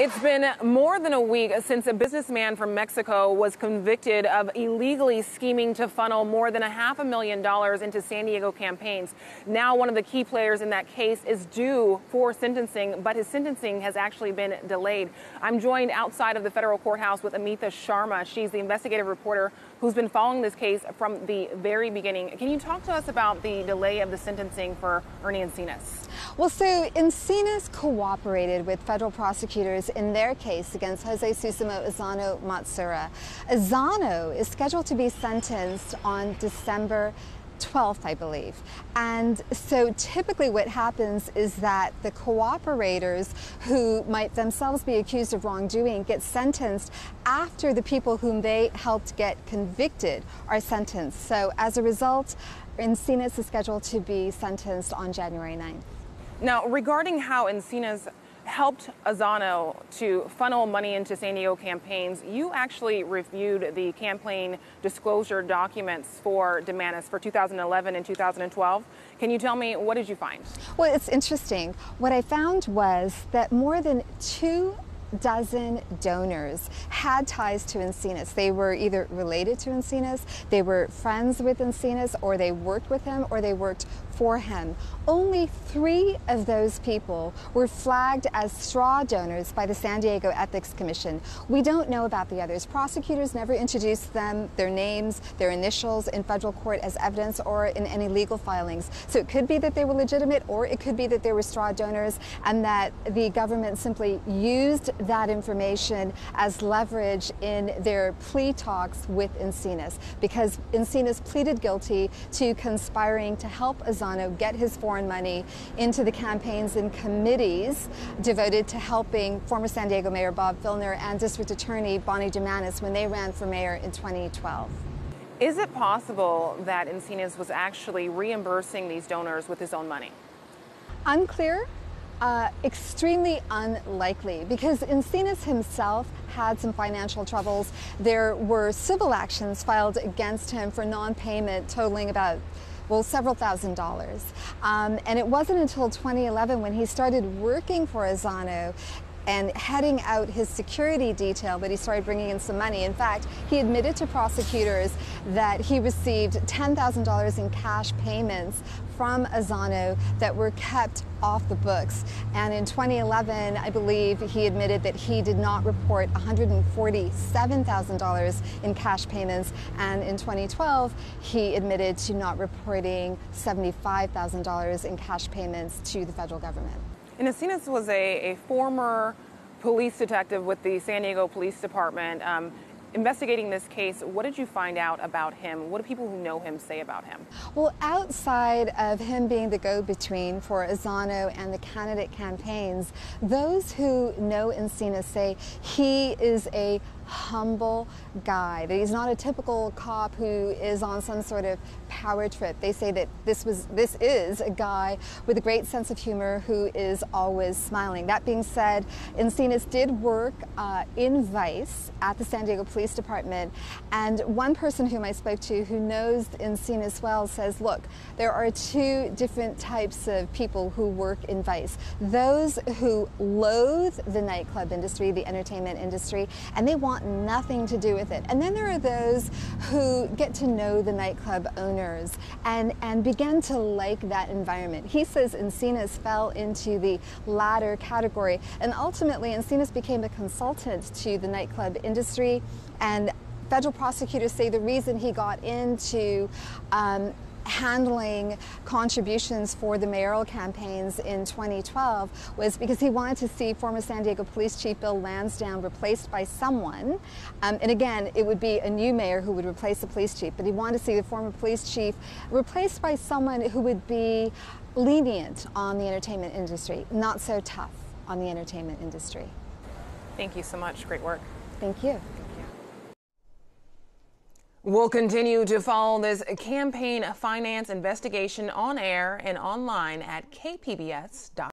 It's been more than a week since a businessman from Mexico was convicted of illegally scheming to funnel more than $500,000 into San Diego campaigns. Now, one of the key players in that case is due for sentencing, but his sentencing has actually been delayed. I'm joined outside of the federal courthouse with Amita Sharma. She's the investigative reporter who's been following this case from the very beginning. Can you talk to us about the delay of the sentencing for Ernie Encinas? Well, so Encinas cooperated with federal prosecutors in their case against Jose Susimo Azano Matsura. Azano is scheduled to be sentenced on December 12th, I believe. And so typically what happens is that the cooperators who might themselves be accused of wrongdoing get sentenced after the people whom they helped get convicted are sentenced. So as a result, Encinas is scheduled to be sentenced on January 9th. Now, regarding how Encinas helped Azano to funnel money into San Diego campaigns, you actually reviewed the campaign disclosure documents for Dumanis for 2011 and 2012. Can you tell me, what did you find? Well, it's interesting. What I found was that more than 24 donors had ties to Encinas. They were either related to Encinas, they were friends with Encinas, or they worked with him, or they worked for him. Only 3 of those people were flagged as straw donors by the San Diego Ethics Commission. We don't know about the others. Prosecutors never introduced them, their names, their initials in federal court as evidence or in any legal filings. So it could be that they were legitimate, or it could be that they were straw donors and that the government simply used that information as leverage in their plea talks with Encinas, because Encinas pleaded guilty to conspiring to help Azano get his foreign money into the campaigns and committees devoted to helping former San Diego Mayor Bob Filner and District Attorney Bonnie Dumanis when they ran for mayor in 2012. Is it possible that Encinas was actually reimbursing these donors with his own money? Unclear. Extremely unlikely, because Encinas himself had some financial troubles. There were civil actions filed against him for non-payment totaling about, well, several $1,000s. And it wasn't until 2011 when he started working for Azano and heading out his security detail that he started bringing in some money. In fact, he admitted to prosecutors that he received $10,000 in cash payments from Azano that were kept off the books. And in 2011, I believe he admitted that he did not report $147,000 in cash payments. And in 2012, he admitted to not reporting $75,000 in cash payments to the federal government. And Encinas was a former police detective with the San Diego Police Department. Investigating this case, what did you find out about him? What do people who know him say about him? Well, outside of him being the go-between for Azano and the candidate campaigns, those who know Encinas say he is a humble guy, that he's not a typical cop who is on some sort of power trip. They say that this is a guy with a great sense of humor who is always smiling. That being said, Encinas did work in Vice at the San Diego Police Department, and one person whom I spoke to who knows Encinas well says, look, there are 2 different types of people who work in Vice. Those who loathe the nightclub industry, the entertainment industry, and they want nothing to do with it. And then there are those who get to know the nightclub owners and begin to like that environment. He says Encinas fell into the latter category, and ultimately Encinas became a consultant to the nightclub industry, and federal prosecutors say the reason he got into handling contributions for the mayoral campaigns in 2012 was because he wanted to see former San Diego Police Chief Bill Lansdowne replaced by someone, and again, it would be a new mayor who would replace the police chief, but he wanted to see the former police chief replaced by someone who would be lenient on the entertainment industry, not so tough on the entertainment industry. Thank you so much. Great work. Thank you. We'll continue to follow this campaign finance investigation on air and online at kpbs.com.